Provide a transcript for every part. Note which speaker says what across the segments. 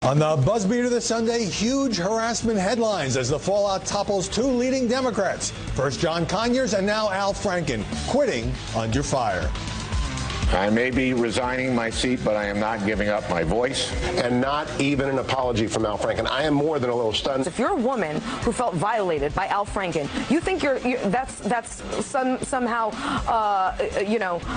Speaker 1: On the BuzzBeater this Sunday, huge harassment headlines as the fallout topples two leading Democrats. First John Conyers and now Al Franken, quitting under fire.
Speaker 2: I may be resigning my seat, but I am not giving up my voice.
Speaker 3: And not even an apology from Al Franken. I am more than a little stunned.
Speaker 4: If you're a woman who felt violated by Al Franken, you think that's somehow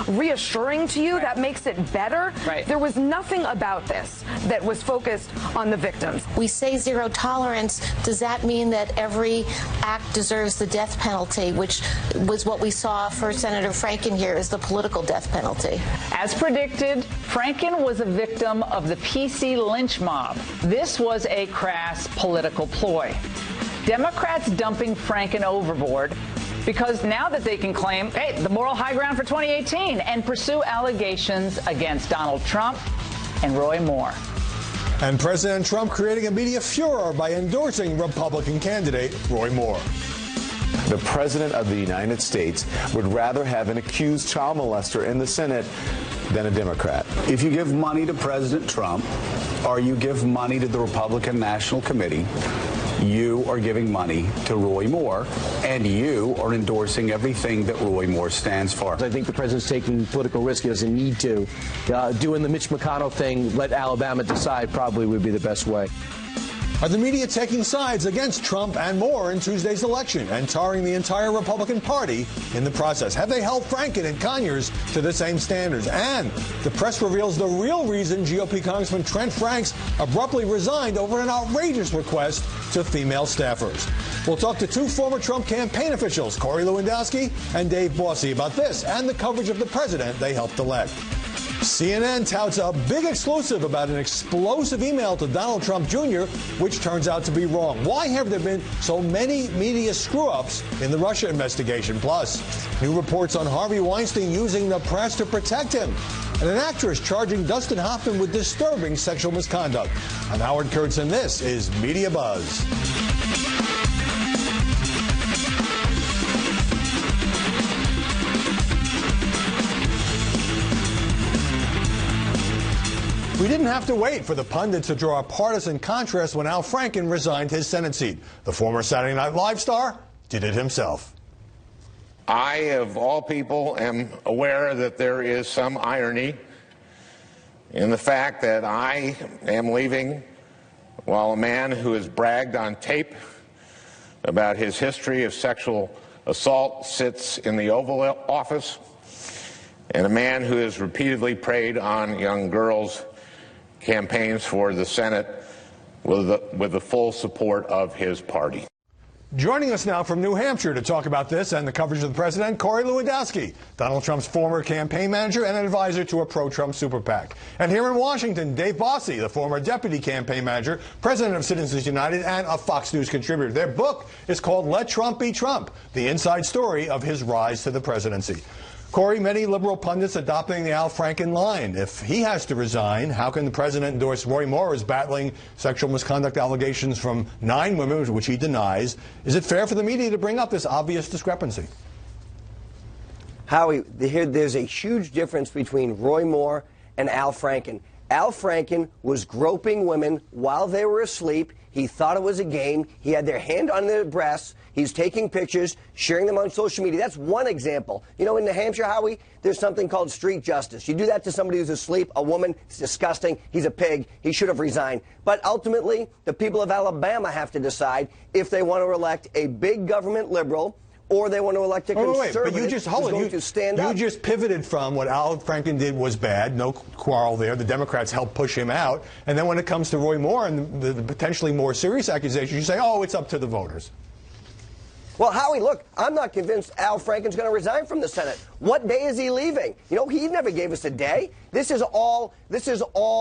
Speaker 4: reassuring to you? Right. That makes it better? Right. There was nothing about this that was focused on the victims.
Speaker 5: We say zero tolerance. Does that mean that every act deserves the death penalty, which was what we saw for Senator Franken here, is the political death penalty?
Speaker 6: As predicted, Franken was a victim of the PC lynch mob. This was a crass political ploy. Democrats dumping Franken overboard because now that they can claim, hey, the moral high ground for 2018 and pursue allegations against Donald Trump and Roy Moore.
Speaker 1: And President Trump creating a media furor by endorsing Republican candidate Roy Moore.
Speaker 7: The President of the United States would rather have an accused child molester in the Senate than a Democrat.
Speaker 8: If you give money to President Trump or you give money to the Republican National Committee, you are giving money to Roy Moore, and you are endorsing everything that Roy Moore stands for.
Speaker 9: I think the president's taking political risk. He doesn't need to. Doing the Mitch McConnell thing, let Alabama decide, probably would be the best way.
Speaker 1: Are the media taking sides against Trump and Moore in Tuesday's election and tarring the entire Republican Party in the process? Have they held Franken and Conyers to the same standards? And the press reveals the real reason GOP Congressman Trent Franks abruptly resigned over an outrageous request to female staffers. We'll talk to two former Trump campaign officials, Corey Lewandowski and Dave Bossie, about this and the coverage of the president they helped elect. CNN touts a big exclusive about an explosive email to Donald Trump Jr., which turns out to be wrong. Why have there been so many media screw-ups in the Russia investigation? Plus, new reports on Harvey Weinstein using the press to protect him, and an actress charging Dustin Hoffman with disturbing sexual misconduct. I'm Howard Kurtz, and this is Media Buzz. We didn't have to wait for the pundits to draw a partisan contrast when Al Franken resigned his Senate seat. The former Saturday Night Live star did it himself.
Speaker 2: I, of all people, am aware that there is some irony in the fact that I am leaving while a man who has bragged on tape about his history of sexual assault sits in the Oval Office, and a man who has repeatedly preyed on young girls campaigns for the Senate with the full support of his party.
Speaker 1: Joining us now from New Hampshire to talk about this and the coverage of the president, Corey Lewandowski, Donald Trump's former campaign manager and an advisor to a pro-Trump super PAC. And here in Washington, Dave Bossie, the former deputy campaign manager, president of Citizens United, and a Fox News contributor. Their book is called Let Trump Be Trump, the inside story of his rise to the presidency. Corey, many liberal pundits adopting the Al Franken line. If he has to resign, how can the president endorse Roy Moore as battling sexual misconduct allegations from 9 women, which he denies? Is it fair for the media to bring up this obvious discrepancy?
Speaker 10: Howie, there's a huge difference between Roy Moore and Al Franken. Al Franken was groping women while they were asleep. He thought it was a game. He had their hand on their breasts. He's taking pictures, sharing them on social media. That's one example. You know, in New Hampshire, Howie, there's something called street justice. You do that to somebody who's asleep, a woman, it's disgusting. He's a pig. He should have resigned. But ultimately, the people of Alabama have to decide if they want to elect a big government liberal or they want to elect a conservative
Speaker 1: but you just, hold on.
Speaker 10: to stand up.
Speaker 1: You just pivoted from what Al Franken did was bad, no quarrel there. The Democrats helped push him out. And then when it comes to Roy Moore and the potentially more serious accusations, you say, oh, it's up to the voters.
Speaker 10: Well, Howie, look, I'm not convinced Al Franken's going to resign from the Senate. What day is he leaving? You know, he never gave us a day. This is all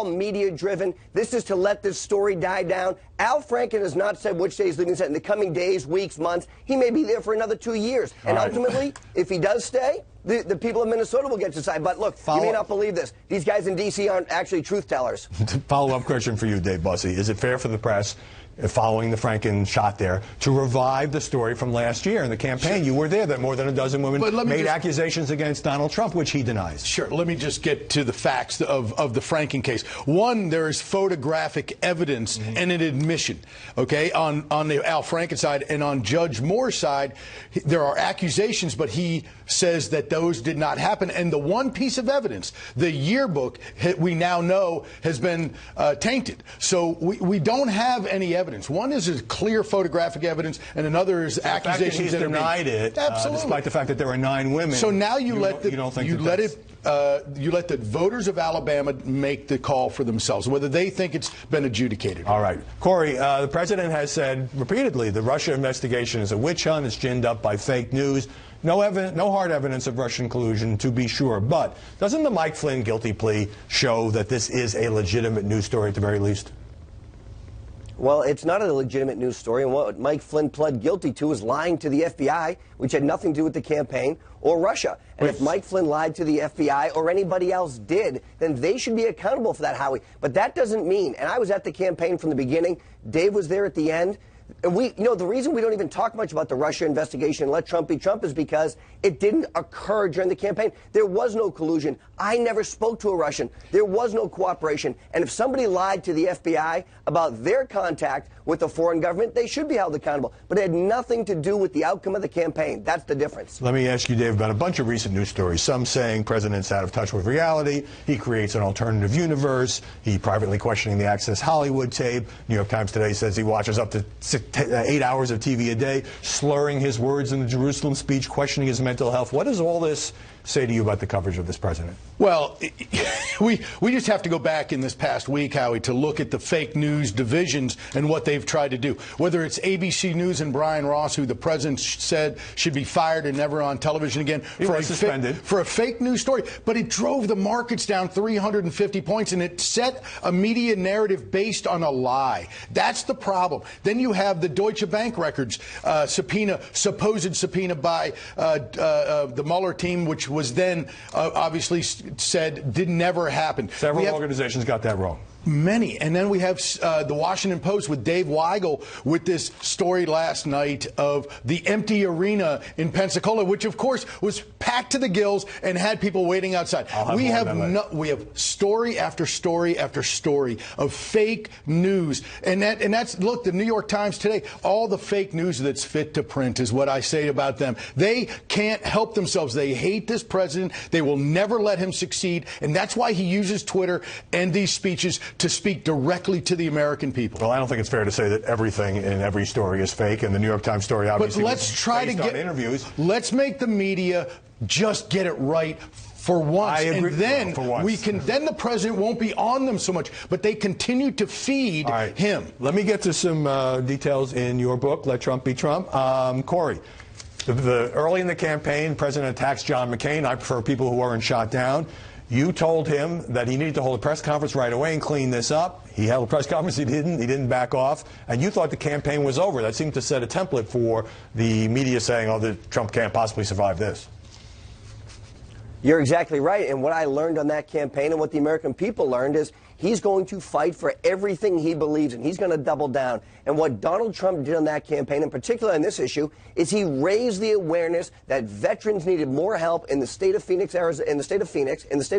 Speaker 10: media-driven. This is to let this story die down. Al Franken has not said which day he's leaving the Senate. In the coming days, weeks, months, he may be there for another 2 years. And ultimately, if he does stay, the people of Minnesota will get to decide. But look, you may not believe this. These guys in D.C. aren't actually truth tellers.
Speaker 1: Follow-up question for you, Dave Bossie. Is it fair for the press following the Franken shot there, to revive the story from last year in the campaign. Sure. You were there, that more than a dozen women made accusations against Donald Trump, which he denies.
Speaker 11: Sure. Let me just get to the facts of the Franken case. One, there is photographic evidence and an admission, okay, on the Al Franken side, and on Judge Moore's side, there are accusations, but he says that those did not happen. And the one piece of evidence, the yearbook, we now know has been tainted. So we don't have any evidence. One is clear photographic evidence, and another is accusations that are
Speaker 1: denied it, despite the fact that there were 9 women.
Speaker 11: So now you let the voters of Alabama make the call for themselves, whether they think it's been adjudicated.
Speaker 1: All right. Corey, the president has said repeatedly the Russia investigation is a witch hunt. It's ginned up by fake news. No hard evidence of Russian collusion, to be sure. But doesn't the Mike Flynn guilty plea show that this is a legitimate news story at the very least?
Speaker 10: Well, it's not a legitimate news story, and what Mike Flynn pled guilty to is lying to the FBI, which had nothing to do with the campaign, or Russia. And if Mike Flynn lied to the FBI or anybody else did, then they should be accountable for that, Howie. But that doesn't mean, and I was at the campaign from the beginning, Dave was there at the end, and the reason we don't even talk much about the Russia investigation and let Trump be Trump is because it didn't occur during the campaign. There was no collusion. I never spoke to a Russian. There was no cooperation. And if somebody lied to the FBI about their contact with a foreign government, they should be held accountable. But it had nothing to do with the outcome of the campaign. That's the difference.
Speaker 1: Let me ask you, Dave, about a bunch of recent news stories. Some saying president's out of touch with reality. He creates an alternative universe. He privately questioning the Access Hollywood tape. New York Times today says he watches up to 8 hours of TV a day, slurring his words in the Jerusalem speech, questioning his mental health. What does all this say to you about the coverage of this president?
Speaker 11: Well, we just have to go back in this past week, Howie, to look at the fake news divisions and what they've tried to do. Whether it's ABC News and Brian Ross, who the president said should be fired and never on television again for a fake news story. But it drove the markets down 350 points, and it set a media narrative based on a lie. That's the problem. Then you have the Deutsche Bank records supposed subpoena by the Mueller team, which was then obviously said never happened.
Speaker 1: Several organizations got that wrong.
Speaker 11: Many. And then we have the Washington Post with Dave Weigel with this story last night of the empty arena in Pensacola, which of course was packed to the gills and had people waiting outside. We have story after story after story of fake news. And that's look, the New York Times today, all the fake news that's fit to print is what I say about them. They can't help themselves. They hate this president. They will never let him succeed. And that's why he uses Twitter and these speeches to speak directly to the American people.
Speaker 1: Well, I don't think it's fair to say that everything in every story is fake, and the New York Times story obviously
Speaker 11: was based on
Speaker 1: interviews.
Speaker 11: Let's make the media just get it right for once, and then then the president won't be on them so much, but they continue to feed him.
Speaker 1: Let me get to some details in your book, Let Trump Be Trump. Corey, early in the campaign, the president attacks John McCain. I prefer people who weren't shot down. You told him that he needed to hold a press conference right away and clean this up. He held a press conference. He didn't back off. And you thought the campaign was over. That seemed to set a template for the media saying, oh, Trump can't possibly survive this.
Speaker 10: You're exactly right. And what I learned on that campaign and what the American people learned is he's going to fight for everything he believes in. He's going to double down. And what Donald Trump did on that campaign, in particular on this issue, is he raised the awareness that veterans needed more help in the state of Phoenix, Arizona, in the state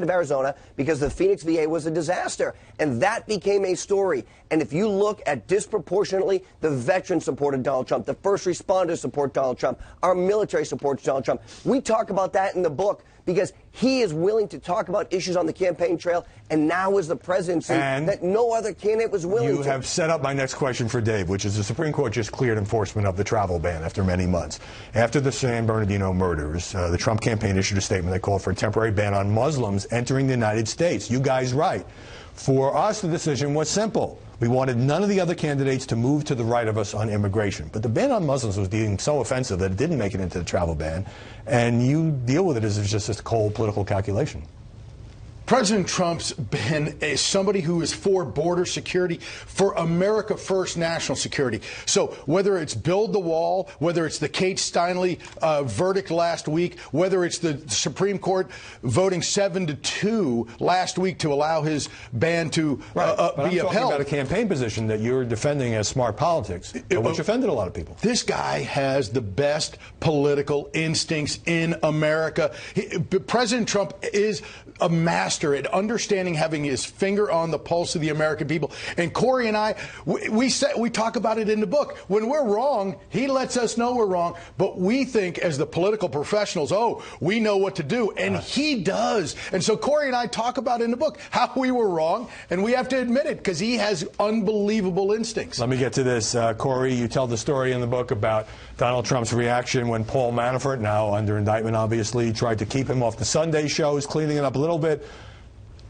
Speaker 10: of Arizona, because the Phoenix VA was a disaster. And that became a story. And if you look at disproportionately, the veterans supported Donald Trump. The first responders support Donald Trump. Our military supports Donald Trump. We talk about that in the book because he is willing to talk about issues on the campaign trail, and now is the presidency that no other candidate was willing to.
Speaker 1: You have set up my next question for Dave, which is the Supreme Court just cleared enforcement of the travel ban after many months. After the San Bernardino murders, the Trump campaign issued a statement that called for a temporary ban on Muslims entering the United States. You guys right. For us, the decision was simple. We wanted none of the other candidates to move to the right of us on immigration. But the ban on Muslims was deemed so offensive that it didn't make it into the travel ban. And you deal with it as just this cold political calculation.
Speaker 11: President Trump's been somebody who is for border security, for America First national security. So whether it's build the wall, whether it's the Kate Steinle verdict last week, whether it's the Supreme Court voting 7-2 last week to allow his ban to be upheld.
Speaker 1: I'm talking about a campaign position that you're defending as smart politics, which offended a lot of people.
Speaker 11: This guy has the best political instincts in America. President Trump is a master at understanding, having his finger on the pulse of the American people. And Corey and I, we talk about it in the book. When we're wrong, he lets us know we're wrong. But we think, as the political professionals, oh, we know what to do. And he does. And so Corey and I talk about in the book how we were wrong, and we have to admit it because he has unbelievable instincts.
Speaker 1: Let me get to this. Corey, you tell the story in the book about Donald Trump's reaction when Paul Manafort, now under indictment obviously, tried to keep him off the Sunday shows, cleaning it up a little bit.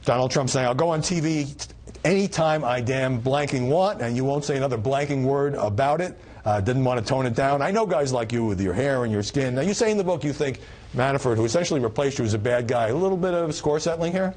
Speaker 1: Donald Trump saying, I'll go on TV anytime I damn blanking want, and you won't say another blanking word about it. Didn't want to tone it down. I know guys like you with your hair and your skin. Now, you say in the book you think Manafort, who essentially replaced you, is a bad guy. A little bit of score settling here?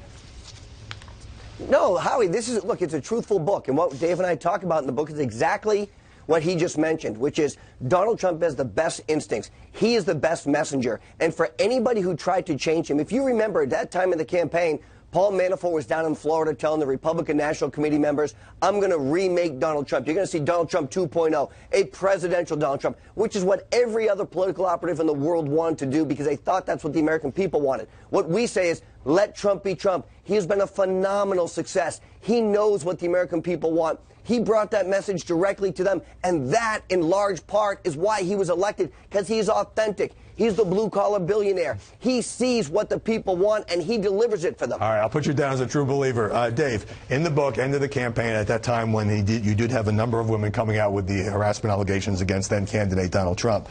Speaker 10: No, Howie, look, it's a truthful book. And what Dave and I talk about in the book is exactly what he just mentioned, which is Donald Trump has the best instincts. He is the best messenger. And for anybody who tried to change him, if you remember at that time in the campaign, Paul Manafort was down in Florida telling the Republican National Committee members, I'm going to remake Donald Trump. You're going to see Donald Trump 2.0, a presidential Donald Trump, which is what every other political operative in the world wanted to do because they thought that's what the American people wanted. What we say is, let Trump be Trump. He has been a phenomenal success. He knows what the American people want. He brought that message directly to them, and that, in large part, is why he was elected, because he's authentic. He's the blue-collar billionaire. He sees what the people want, and he delivers it for them.
Speaker 1: All right, I'll put you down as a true believer. Dave, in the book, end of the campaign, at that time when you did have a number of women coming out with the harassment allegations against then-candidate Donald Trump,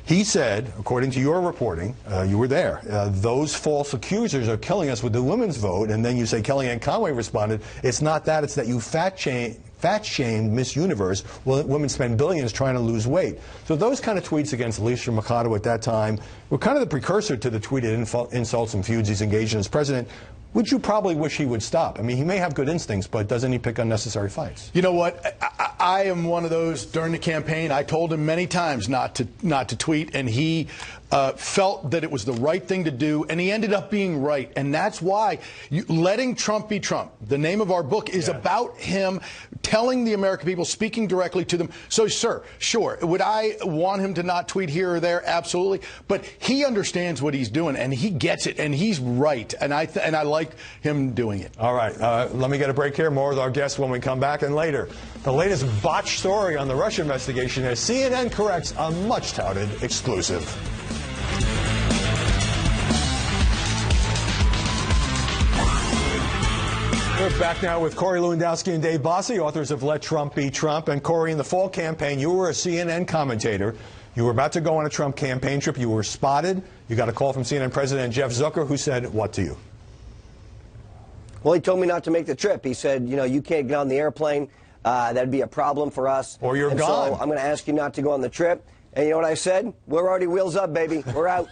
Speaker 1: he said, according to your reporting, you were there, those false accusers are killing us with the women's vote. And then you say Kellyanne Conway responded, it's not that, it's that you fat-shamed Miss Universe. Well, women spend billions trying to lose weight. So those kind of tweets against Alicia Mercado at that time were kind of the precursor to the tweeted insults and feuds he's engaged in as president, which you probably wish he would stop. I mean, he may have good instincts, but doesn't he pick unnecessary fights?
Speaker 11: You know what? I am one of those during the campaign. I told him many times not to tweet, and he felt that it was the right thing to do, and he ended up being right. And that's why letting Trump be Trump, the name of our book, is about him telling the American people, speaking directly to them. So, sir, sure, would I want him to not tweet here or there? Absolutely. But he understands what he's doing, and he gets it, and he's right. And I like him doing it.
Speaker 1: All right. Let me get a break here. More with our guests when we come back. And later, the latest botched story on the Russia investigation as CNN corrects a much-touted exclusive. We're back now with Corey Lewandowski and Dave Bossie, authors of Let Trump Be Trump. And Corey, in the fall campaign, you were a CNN commentator. You were about to go on a Trump campaign trip. You were spotted. You got a call from CNN President Jeff Zucker, who said what to you?
Speaker 10: Well, he told me not to make the trip. He said, you know, you can't get on the airplane. That'd be a problem for us.
Speaker 1: Or you're gone.
Speaker 10: So I'm going to ask you not to go on the trip. And you know what I said? We're already wheels up, baby. We're out.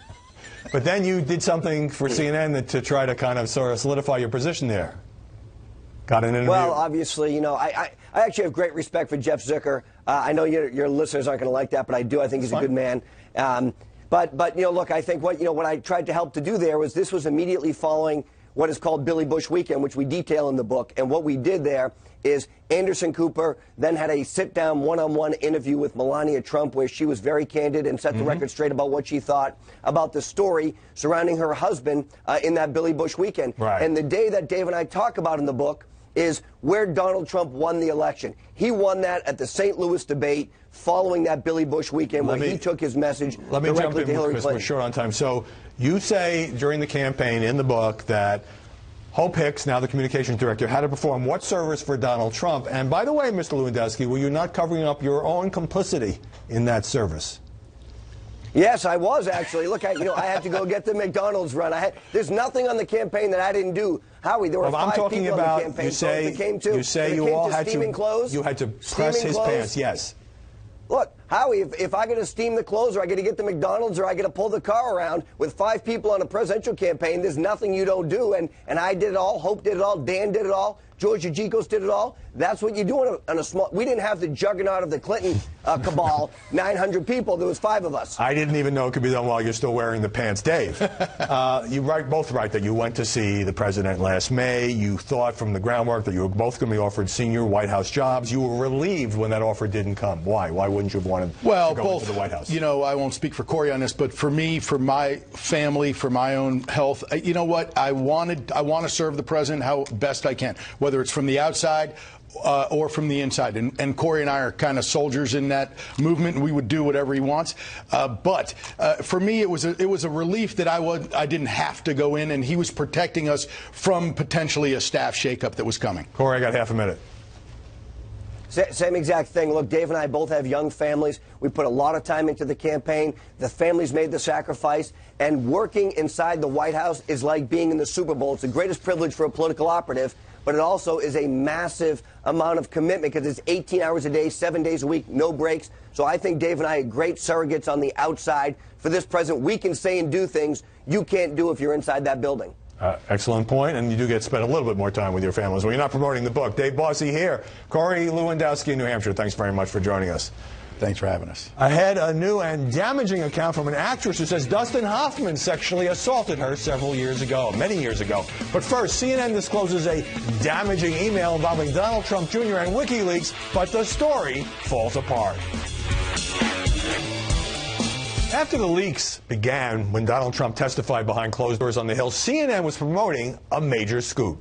Speaker 1: But then you did something for CNN to try to kind of sort of solidify your position there. Got an interview.
Speaker 10: Well, obviously, you know, I actually have great respect for Jeff Zucker. I know your listeners aren't going to like that, but I do. I think he's a good man. But you know, look, I think what I tried to help to do there was this was immediately following what is called Billy Bush Weekend, which we detail in the book. And what we did there is Anderson Cooper then had a sit-down one-on-one interview with Melania Trump where she was very candid and set the record straight about what she thought about the story surrounding her husband in that Billy Bush Weekend.
Speaker 1: Right.
Speaker 10: And the day that Dave and I talk about in the book is where Donald Trump won the election. He won that at the St. Louis debate following that Billy Bush Weekend where he took his message directly to Hillary Clinton.
Speaker 1: We're short on time. So you say during the campaign in the book that Hope Hicks, now the communications director, had to perform what service for Donald Trump? And by the way, Mr. Lewandowski, were you not covering up your own complicity in that service?
Speaker 10: Yes, I was actually. Look, I had to go get the McDonald's run. There's nothing on the campaign that I didn't do. Howie, there were five people on the campaign.
Speaker 1: You say you all had to. You had to press his pants. Yes.
Speaker 10: Look, Howie, if I got to steam the clothes or I got to get the McDonald's or I got to pull the car around with 5 people on a presidential campaign, there's nothing you don't do. And I did it all. Hope did it all. Dan did it all. George Ajikos did it all. That's what you do on a small. We didn't have the juggernaut of the Clinton cabal, 900 people. There was 5 of us.
Speaker 1: I didn't even know it could be done while you're still wearing the pants, Dave. You both right that you went to see the president last May. You thought from the groundwork that you were both going to be offered senior White House jobs. You were relieved when that offer didn't come. Why? Why wouldn't you have wanted to go into the White House?
Speaker 11: You know, I won't speak for Corey on this, but for me, for my family, for my own health, you know what? I want to serve the president how best I can, whether it's from the outside or from the inside. And Corey and I are kind of soldiers in that movement, and we would do whatever he wants. But for me, it was a relief that I didn't have to go in, and he was protecting us from potentially a staff shakeup that was coming.
Speaker 1: Corey, I got half a minute.
Speaker 10: Same exact thing. Look, Dave and I both have young families. We put a lot of time into the campaign. The families made the sacrifice. And working inside the White House is like being in the Super Bowl. It's the greatest privilege for a political operative, but it also is a massive amount of commitment because it's 18 hours a day, 7 days a week, no breaks. So I think Dave and I are great surrogates on the outside for this president. We can say and do things you can't do if you're inside that building.
Speaker 1: Excellent point, and you do get to spend a little bit more time with your families when you're not promoting the book. Dave Bossy here. Corey Lewandowski in New Hampshire, thanks very much for joining us.
Speaker 11: Thanks for having us.
Speaker 1: Ahead, a new and damaging account from an actress who says Dustin Hoffman sexually assaulted her several years ago, many years ago. But first, CNN discloses a damaging email involving Donald Trump Jr. and WikiLeaks, but the story falls apart. After the leaks began, when Donald Trump testified behind closed doors on the Hill, CNN was promoting a major scoop.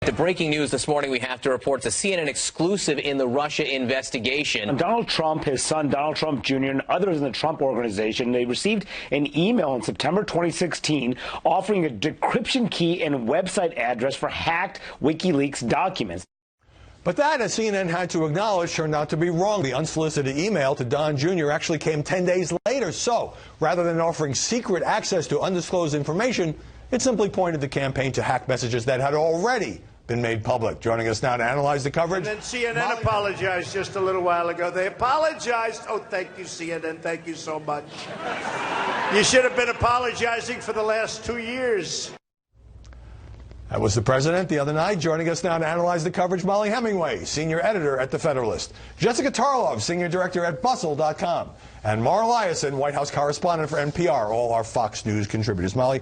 Speaker 12: The breaking news this morning we have to report is a CNN exclusive in the Russia investigation.
Speaker 13: Donald Trump, his son Donald Trump Jr., and others in the Trump organization, they received an email in September 2016 offering a decryption key and website address for hacked WikiLeaks documents.
Speaker 1: But that, as CNN had to acknowledge, turned out to be wrong. The unsolicited email to Don Jr. actually came 10 days later. So, rather than offering secret access to undisclosed information, it simply pointed the campaign to hack messages that had already been made public. Joining us now to analyze the coverage.
Speaker 14: And then CNN apologized just a little while ago. They apologized. Oh, thank you, CNN. Thank you so much. You should have been apologizing for the last 2 years.
Speaker 1: That was the president the other night. Joining us now to analyze the coverage, Molly Hemingway, senior editor at The Federalist. Jessica Tarlov, senior director at Bustle.com. And Mara Liasson, White House correspondent for NPR, all our Fox News contributors. Molly,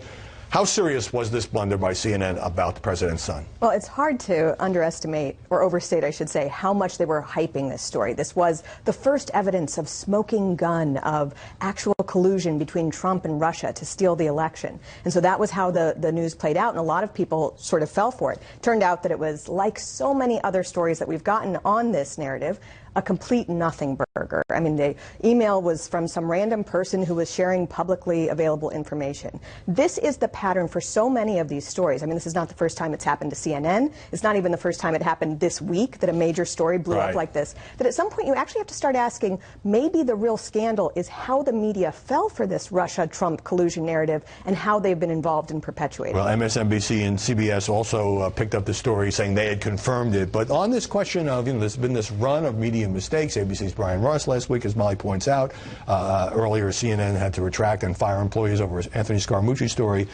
Speaker 1: how serious was this blunder by CNN about the president's son?
Speaker 15: Well, it's hard to underestimate, or overstate, I should say, how much they were hyping this story. This was the first evidence of smoking gun, of actual collusion between Trump and Russia to steal the election. And so that was how the news played out, and a lot of people sort of fell for it. Turned out that it was, like so many other stories that we've gotten on this narrative, a complete nothing burger. I mean, the email was from some random person who was sharing publicly available information. This is the pattern for so many of these stories. I mean, this is not the first time it's happened to CNN. It's not even the first time it happened this week that a major story blew up like this. That at some point you actually have to start asking, maybe the real scandal is how the media fell for this Russia-Trump collusion narrative and how they've been involved in perpetuating it.
Speaker 1: Well, MSNBC and CBS also picked up the story saying they had confirmed it. But on this question of, there's been this run of media mistakes. ABC's Brian Ross last week, as Molly points out. Earlier, CNN had to retract and fire employees over Anthony Scaramucci's story.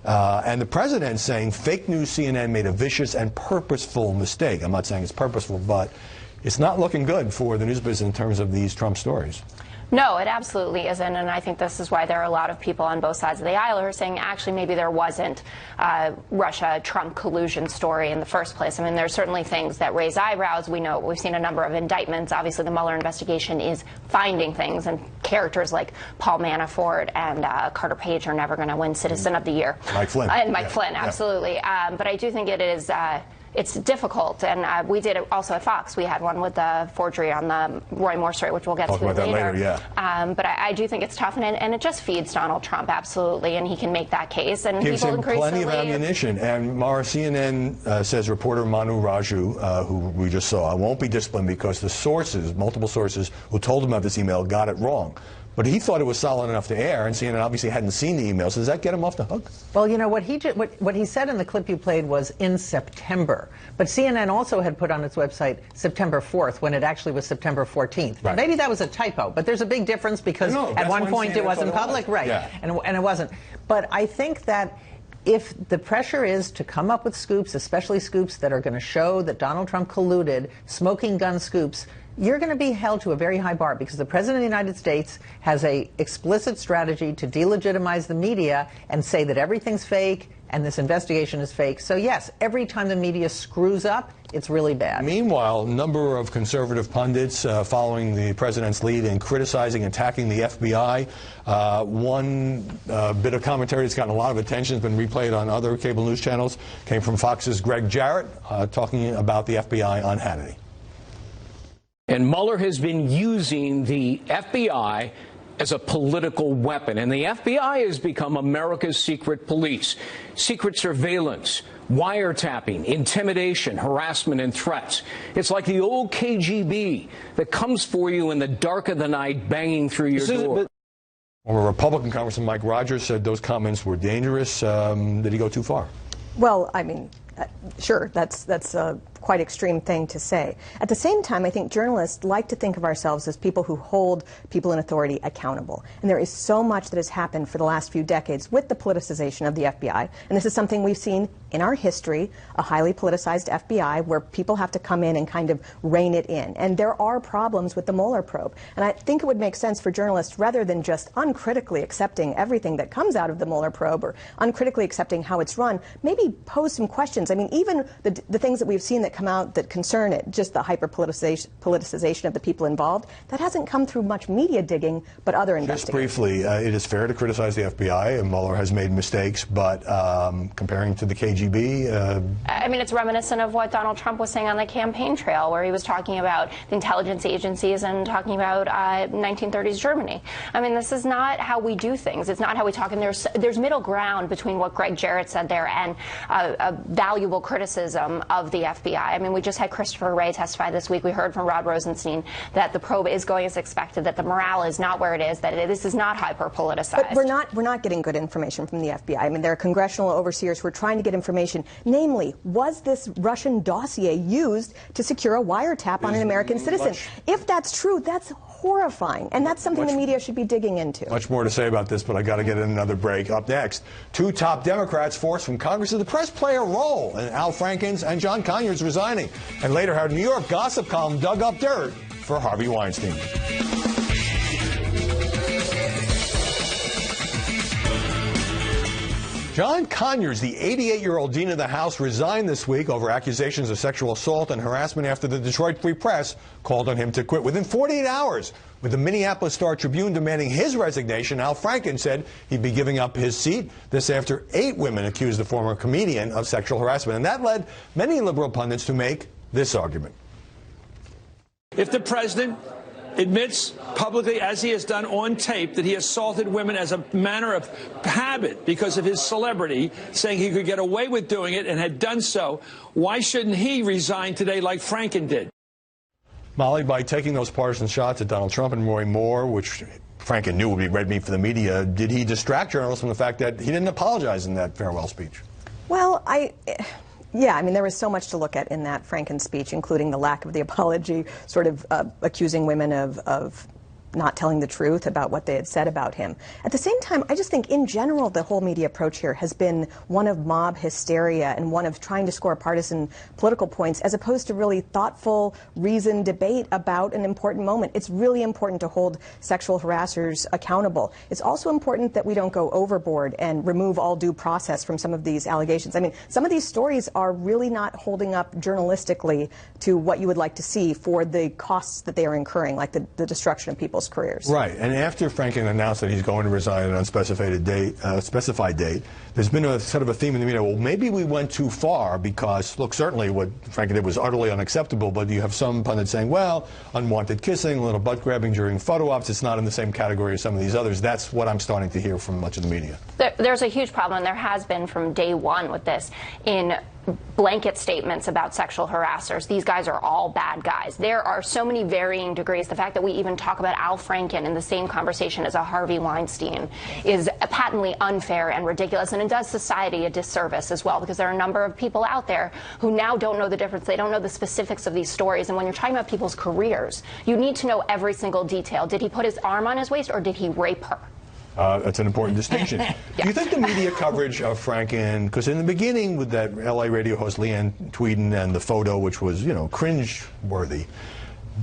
Speaker 1: And the president saying fake news CNN made a vicious and purposeful mistake. I'm not saying it's purposeful, but it's not looking good for the news business in terms of these Trump stories.
Speaker 16: No, it absolutely isn't, and I think this is why there are a lot of people on both sides of the aisle who are saying actually maybe there wasn't a Russia-Trump collusion story in the first place. I mean, there's certainly things that raise eyebrows. We know we've seen a number of indictments. Obviously, the Mueller investigation is finding things, and characters like Paul Manafort and Carter Page are never going to win Citizen of the Year.
Speaker 1: Mike Flynn.
Speaker 16: And Mike Flynn, absolutely. But I do think it is... it's difficult, and we did it also at Fox. We had one with the forgery on the Roy Moore story, which we'll get to later. But I do think it's tough, and it just feeds Donald Trump, absolutely, and he can make that case. And
Speaker 1: gives
Speaker 16: people
Speaker 1: him plenty of ammunition. And Mara, CNN says reporter Manu Raju, who we just saw, won't be disciplined because the sources, multiple sources, who told him of this email got it wrong. but he thought it was solid enough to air, and CNN obviously hadn't seen the emails. Does that get him off the hook?
Speaker 17: Well, you know, what he said in the clip you played was in September. But CNN also had put on its website September 4th when it actually was September 14th.
Speaker 1: Right.
Speaker 17: Maybe that was a typo, but there's a big difference because at one point it wasn't public, right?
Speaker 1: Yeah.
Speaker 17: And it wasn't. But I think that if the pressure is to come up with scoops, especially scoops that are going to show that Donald Trump colluded, smoking gun scoops, you're going to be held to a very high bar because the President of the United States has an explicit strategy to delegitimize the media and say that everything's fake and this investigation is fake. So yes, every time the media screws up, it's really bad.
Speaker 1: Meanwhile, a number of conservative pundits following the president's lead in criticizing, attacking the FBI. One bit of commentary that's gotten a lot of attention, has been replayed on other cable news channels, came from Fox's Greg Jarrett, talking about the FBI on Hannity.
Speaker 18: And Mueller has been using the FBI as a political weapon. And the FBI has become America's secret police. Secret surveillance, wiretapping, intimidation, harassment, and threats. It's like the old KGB that comes for you in the dark of the night, banging through your door.
Speaker 1: Former Republican Congressman Mike Rogers said those comments were dangerous. Did he go too far?
Speaker 15: Well, I mean, sure, that's a quite extreme thing to say. At the same time, I think journalists like to think of ourselves as people who hold people in authority accountable. And there is so much that has happened for the last few decades with the politicization of the FBI. And this is something we've seen in our history, a highly politicized FBI where people have to come in and kind of rein it in. And there are problems with the Mueller probe. And I think it would make sense for journalists, rather than just uncritically accepting everything that comes out of the Mueller probe or uncritically accepting how it's run, maybe pose some questions. I mean, even the things that we've seen that come out that concern it, just the hyper-politicization of the people involved, that hasn't come through much media digging, but other investigations.
Speaker 1: Just briefly, it is fair to criticize the FBI, and Mueller has made mistakes, but comparing to the KGB...
Speaker 16: I mean, it's reminiscent of what Donald Trump was saying on the campaign trail, where he was talking about the intelligence agencies and talking about 1930s Germany. I mean, this is not how we do things. It's not how we talk, and there's middle ground between what Greg Jarrett said there and a valuable criticism of the FBI. I mean, we just had Christopher Wray testify this week. We heard from Rod Rosenstein that the probe is going as expected, that the morale is not where it is, that this is not hyper-politicized.
Speaker 15: But we're not getting good information from the FBI. I mean, there are congressional overseers who are trying to get information. Namely, was this Russian dossier used to secure a wiretap on an American citizen? If that's true, that's horrifying, and that's something the media should be digging into.
Speaker 1: Much more to say about this, but I got to get in another break. Up next, two top Democrats forced from Congress. The press play a role in Al Franken's and John Conyers resigning. And later, how New York gossip column dug up dirt for Harvey Weinstein. John Conyers, the 88-year-old dean of the House, resigned this week over accusations of sexual assault and harassment after the Detroit Free Press called on him to quit. Within 48 hours, with the Minneapolis Star-Tribune demanding his resignation, Al Franken said he'd be giving up his seat. This after 8 women accused the former comedian of sexual harassment. And that led many liberal pundits to make this argument.
Speaker 19: If the president admits publicly, as he has done on tape, that he assaulted women as a manner of habit because of his celebrity, saying he could get away with doing it and had done so, why shouldn't he resign today like Franken did?
Speaker 1: Molly, by taking those partisan shots at Donald Trump and Roy Moore, which Franken knew would be red meat for the media, did he distract journalists from the fact that he didn't apologize in that farewell speech?
Speaker 15: Well, yeah, I mean, there was so much to look at in that Franken speech, including the lack of the apology, sort of accusing women of not telling the truth about what they had said about him. At the same time, I just think in general the whole media approach here has been one of mob hysteria and one of trying to score partisan political points as opposed to really thoughtful, reasoned debate about an important moment. It's really important to hold sexual harassers accountable. It's also important that we don't go overboard and remove all due process from some of these allegations. I mean, some of these stories are really not holding up journalistically to what you would like to see for the costs that they are incurring, like the destruction of people's careers.
Speaker 1: Right, and after Franken announced that he's going to resign at an unspecified date, there's been a sort of a theme in the media. Well, maybe we went too far because, look, certainly what Franken did was utterly unacceptable, but you have some pundits saying, well, unwanted kissing, a little butt grabbing during photo ops, it's not in the same category as some of these others. That's what I'm starting to hear from much of the media.
Speaker 16: There's a huge problem, and there has been from day one with this, in blanket statements about sexual harassers. These guys are all bad guys. There are so many varying degrees. The fact that we even talk about Al Franken in the same conversation as a Harvey Weinstein is patently unfair and ridiculous, and it does society a disservice as well, because there are a number of people out there who now don't know the difference. They don't know the specifics of these stories, and when you're talking about people's careers, you need to know every single detail. Did he put his arm on his waist, or did he rape her?
Speaker 1: That's an important distinction. Do you think the media coverage of Franken, because in the beginning with that LA radio host Leanne Tweeden and the photo, which was, you know, cringe-worthy,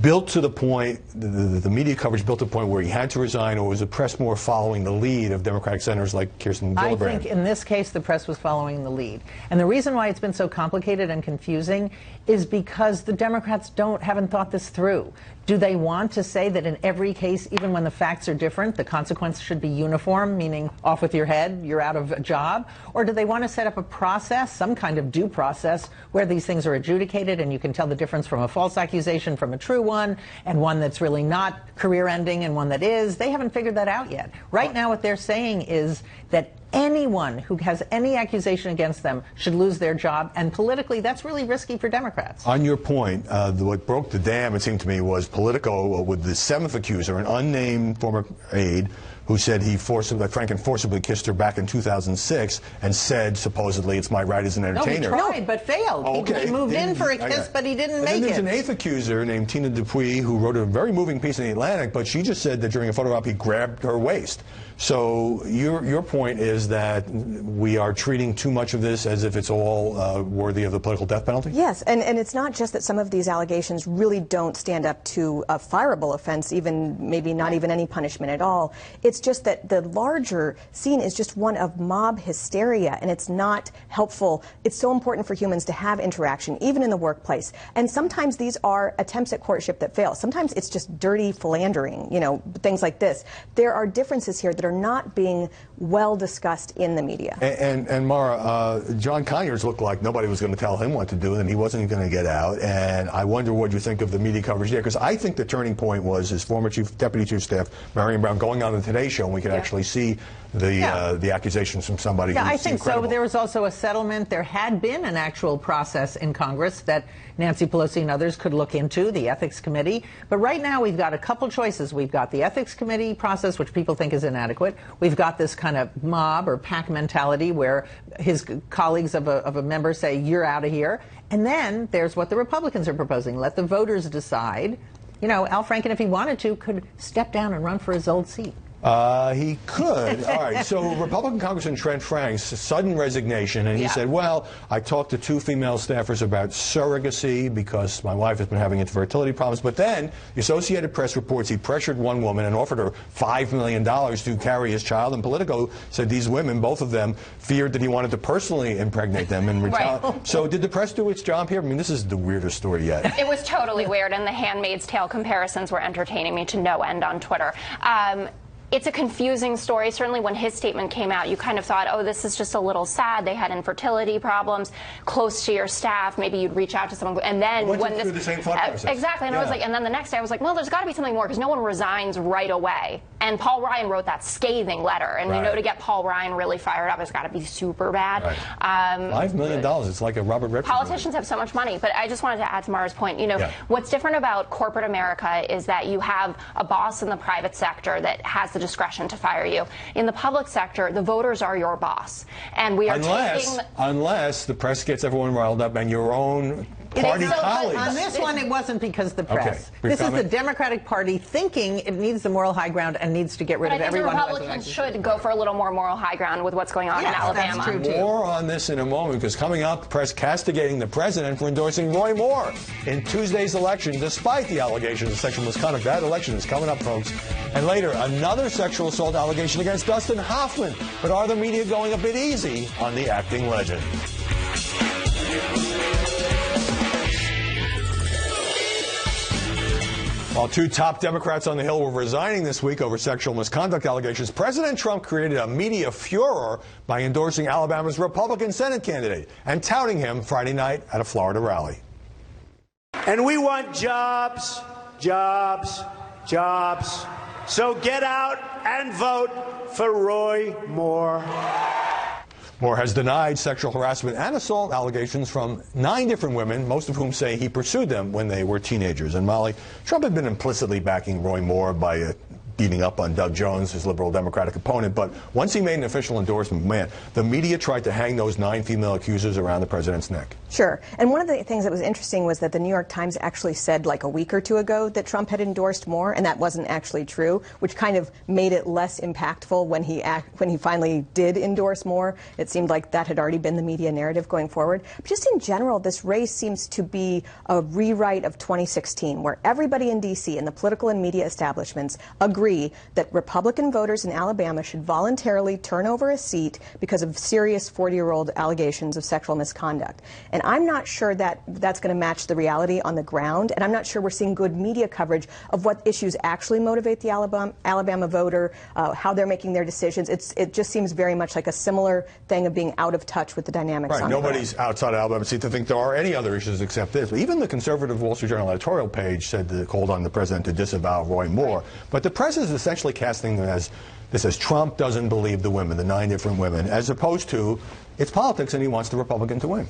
Speaker 1: built to the point, the media coverage built to the point where he had to resign, or was the press more following the lead of Democratic senators like Kirsten Gillibrand?
Speaker 17: I think in this case the press was following the lead. And the reason why it's been so complicated and confusing is because the Democrats haven't thought this through. Do they want to say that in every case, even when the facts are different, the consequence should be uniform, meaning off with your head, you're out of a job? Or do they want to set up a process, some kind of due process, where these things are adjudicated and you can tell the difference from a false accusation from a true one, and one that's really not career-ending and one that is? They haven't figured that out yet. Right now what they're saying is that anyone who has any accusation against them should lose their job, and politically that's really risky for Democrats.
Speaker 1: On your point, what broke the dam, it seemed to me, was Politico with the seventh accuser, an unnamed former aide, who said Franken forcibly kissed her back in 2006 and said, supposedly, it's my right as an entertainer.
Speaker 17: No, he tried, but failed.
Speaker 1: Okay.
Speaker 17: He moved in for a kiss, but he didn't make it.
Speaker 1: And then there's an eighth accuser named Tina Dupuis who wrote a very moving piece in The Atlantic, but she just said that during a photo op he grabbed her waist. So your point is that we are treating too much of this as if it's all worthy of the political death penalty?
Speaker 15: Yes, and it's not just that some of these allegations really don't stand up to a fireable offense, even maybe not even any punishment at all. It's just that the larger scene is just one of mob hysteria, and it's not helpful. It's so important for humans to have interaction, even in the workplace. And sometimes these are attempts at courtship that fail. Sometimes it's just dirty philandering, you know, things like this. There are differences here that are not being well discussed in the media.
Speaker 1: And Mara, John Conyers looked like nobody was going to tell him what to do, and he wasn't going to get out. And I wonder what you think of the media coverage there, because I think the turning point was his former Deputy Chief of Staff, Marion Brown, going on the Today Show, and we could actually see the accusations from somebody who
Speaker 17: I think
Speaker 1: credible.
Speaker 17: so. There was also a settlement. There had been an actual process in Congress that Nancy Pelosi and others could look into, the Ethics Committee. But right now we've got a couple choices. We've got the Ethics Committee process, which people think is inadequate. We've got this kind of mob or pack mentality where his colleagues of a member say, you're out of here. And then there's what the Republicans are proposing. Let the voters decide. You know, Al Franken, if he wanted to, could step down and run for his old seat.
Speaker 1: He could. All right. So Republican Congressman Trent Frank's sudden resignation, and he said, well, I talked to 2 female staffers about surrogacy because my wife has been having infertility problems. But then the Associated Press reports he pressured one woman and offered her $5 million to carry his child. And Politico said these women, both of them, feared that he wanted to personally impregnate them and retaliate. Right. So did the press do its job here? I mean, this is the weirdest story yet.
Speaker 16: It was totally weird, and the Handmaid's Tale comparisons were entertaining me to no end on Twitter. It's a confusing story. Certainly when his statement came out, you kind of thought, oh, this is just a little sad. They had infertility problems close to your staff. Maybe you'd reach out to someone. And then when this...
Speaker 1: through the same thought process.
Speaker 16: Exactly. And I was like, and then the next day I was like, well, there's got to be something more, because no one resigns right away. And Paul Ryan wrote that scathing letter. And you know, to get Paul Ryan really fired up, it's got to be super bad.
Speaker 1: $5 million. It's like a Robert Redford.
Speaker 16: Politicians have so much money. But I just wanted to add to Mara's point. You know, what's different about corporate America is that you have a boss in the private sector that has the discretion to fire you. In the public sector, the voters are your boss. And we are
Speaker 1: unless the press gets everyone riled up and your own party colleagues.
Speaker 17: On this one, it wasn't because of the press. This is the Democratic Party thinking it needs the moral high ground and needs to get rid of everyone.
Speaker 16: I think the Republicans should go for a little more moral high ground with what's going on in Alabama.
Speaker 17: That's true too.
Speaker 1: More on this in a moment, because coming up, the press castigating the president for endorsing Roy Moore in Tuesday's election, despite the allegations of sexual misconduct. That election is coming up, folks. And later, another sexual assault allegation against Dustin Hoffman. But are the media going a bit easy on the acting legend? While 2 top Democrats on the Hill were resigning this week over sexual misconduct allegations, President Trump created a media furor by endorsing Alabama's Republican Senate candidate and touting him Friday night at a Florida rally.
Speaker 14: And we want jobs, jobs, jobs. So get out and vote for Roy Moore.
Speaker 1: Moore has denied sexual harassment and assault allegations from 9 different women, most of whom say he pursued them when they were teenagers. And Molly, Trump had been implicitly backing Roy Moore by beating up on Doug Jones, his liberal Democratic opponent. But once he made an official endorsement, man, the media tried to hang those 9 female accusers around the president's neck.
Speaker 15: Sure. And one of the things that was interesting was that the New York Times actually said like a week or 2 ago that Trump had endorsed Moore, and that wasn't actually true, which kind of made it less impactful when he finally did endorse Moore. It seemed like that had already been the media narrative going forward. But just in general, this race seems to be a rewrite of 2016, where everybody in D.C. and the political and media establishments agree that Republican voters in Alabama should voluntarily turn over a seat because of serious 40-year-old allegations of sexual misconduct. And I'm not sure that that's going to match the reality on the ground, and I'm not sure we're seeing good media coverage of what issues actually motivate the Alabama voter, how they're making their decisions. It just seems very much like a similar thing of being out of touch with the dynamics on the ground.
Speaker 1: Nobody's outside of Alabama seems to think there are any other issues except this. But even the conservative Wall Street Journal editorial page called on the president to disavow Roy Moore. But the press is essentially casting them as this as Trump doesn't believe the women, the 9 different women, as opposed to it's politics and he wants the Republican to win.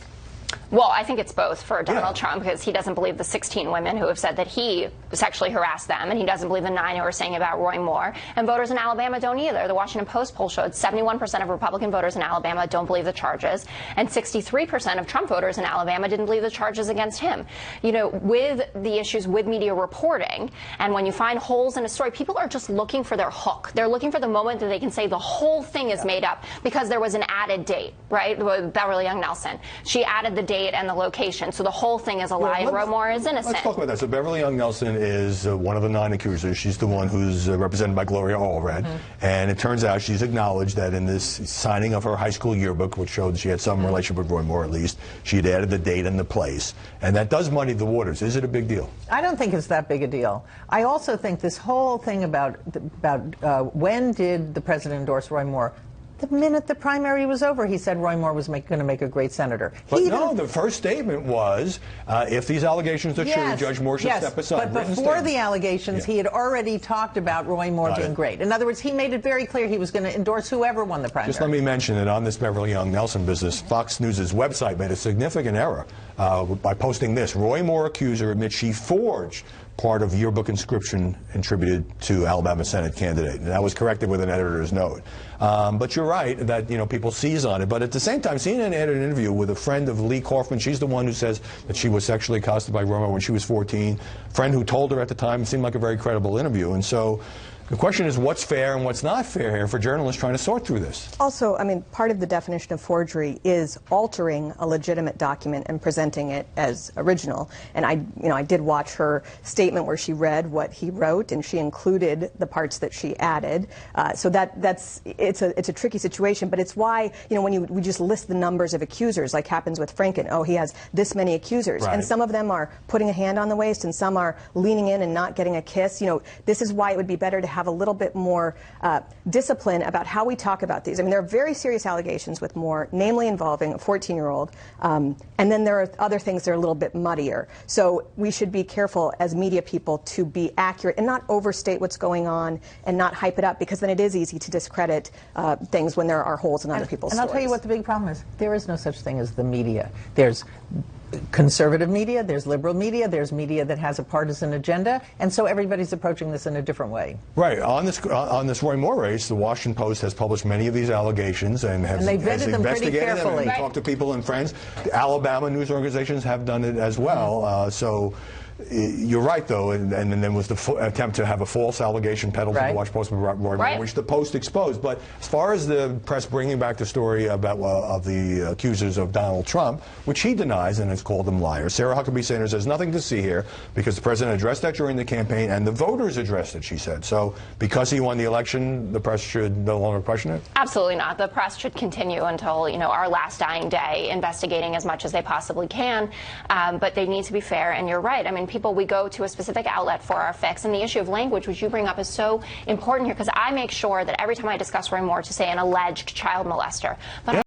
Speaker 16: Well, I think it's both for Donald Trump, because he doesn't believe the 16 women who have said that he sexually harassed them, and he doesn't believe the 9 who are saying about Roy Moore. And voters in Alabama don't either. The Washington Post poll showed 71% of Republican voters in Alabama don't believe the charges, and 63% of Trump voters in Alabama didn't believe the charges against him. You know, with the issues with media reporting, and when you find holes in a story, people are just looking for their hook. They're looking for the moment that they can say the whole thing is made up because there was an added date, right? Beverly Young Nelson. She added the date and the location, so the whole thing is a lie, and Roy Moore is innocent.
Speaker 1: Let's talk about that. So Beverly Young Nelson is one of the 9 accusers. She's the one who's represented by Gloria Allred, and it turns out she's acknowledged that in this signing of her high school yearbook, which showed that she had some relationship with Roy Moore at least, she had added the date and the place, and that does muddy the waters. Is it a big deal?
Speaker 17: I don't think it's that big a deal. I also think this whole thing about when did the president endorse Roy Moore? The minute the primary was over, he said Roy Moore was going to make a great senator.
Speaker 1: But no, the first statement was, if these allegations are true, Judge Moore should step aside.
Speaker 17: But before the allegations, he had already talked about Roy Moore being great. In other words, he made it very clear he was going to endorse whoever won the primary.
Speaker 1: Just let me mention that on this Beverly Young Nelson business, Fox News' website made a significant error by posting this. Roy Moore accuser admits she forged part of yearbook inscription attributed to Alabama Senate candidate. And that was corrected with an editor's note. But you're right that, people seize on it. But at the same time, CNN had an interview with a friend of Lee Kaufman. She's the one who says that she was sexually accosted by Roy Moore when she was 14. Friend who told her at the time. It seemed like a very credible interview. And so the question is what's fair and what's not fair here for journalists trying to sort through this.
Speaker 15: Also, I mean, part of the definition of forgery is altering a legitimate document and presenting it as original. And I did watch her statement where she read what he wrote, and she included the parts that she added. So it's a tricky situation, but it's why, when we just list the numbers of accusers, like happens with Franken. Oh, he has this many accusers, and some of them are putting a hand on the waist, and some are leaning in and not getting a kiss. This is why it would be better to have a little bit more discipline about how we talk about these. I mean, there are very serious allegations with Moore, namely involving a 14-year-old, and then there are other things that are a little bit muddier. So we should be careful as media people to be accurate and not overstate what's going on and not hype it up, because then it is easy to discredit things when there are holes in other people's stories.
Speaker 17: And I'll tell you what the big problem is. There is no such thing as the media. There's conservative media, there's liberal media, there's media that has a partisan agenda, and so everybody's approaching this in a different way.
Speaker 1: Right. On this Roy Moore race, the Washington Post has published many of these allegations and has
Speaker 17: vetted them pretty carefully.
Speaker 1: And talked to people and friends. The Alabama news organizations have done it as well. So you're right, though, and then there was the attempt to have a false allegation peddled to the Washington Post about Roy Moore, which the Post exposed. But as far as the press bringing back the story about of the accusers of Donald Trump, which he denies and has called them liars, Sarah Huckabee Sanders has nothing to see here because the president addressed that during the campaign and the voters addressed it, she said. So because he won the election, the press should no longer question it?
Speaker 16: Absolutely not. The press should continue until, our last dying day, investigating as much as they possibly can. But they need to be fair, and you're right. I mean, we go to a specific outlet for our fix, and the issue of language, which you bring up, is so important here, because I make sure that every time I discuss Roy Moore to say an alleged child molester. But